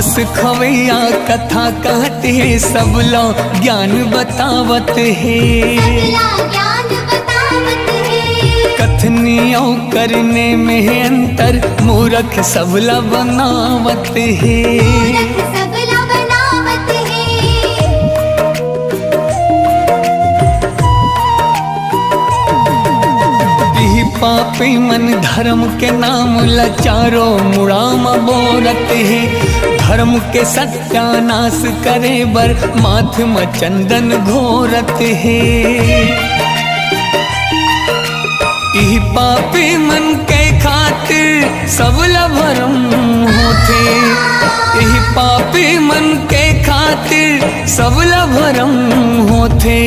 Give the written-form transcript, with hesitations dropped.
मास खवैया कथा कहते हैं, सब लोग ज्ञान बतावत है। कथनी और करने में है अंतर, मूर्ख सबला बनावत है। पापी मन धर्म के नाम लाचारो मुड़ाम बोरत है। धर्म के सत्यानाश करे बर माथ में चंदन घोरत है। ई पापी मन के खातिर सबला भरम होते। ई पापी मन के खातिर सबला भरम होते।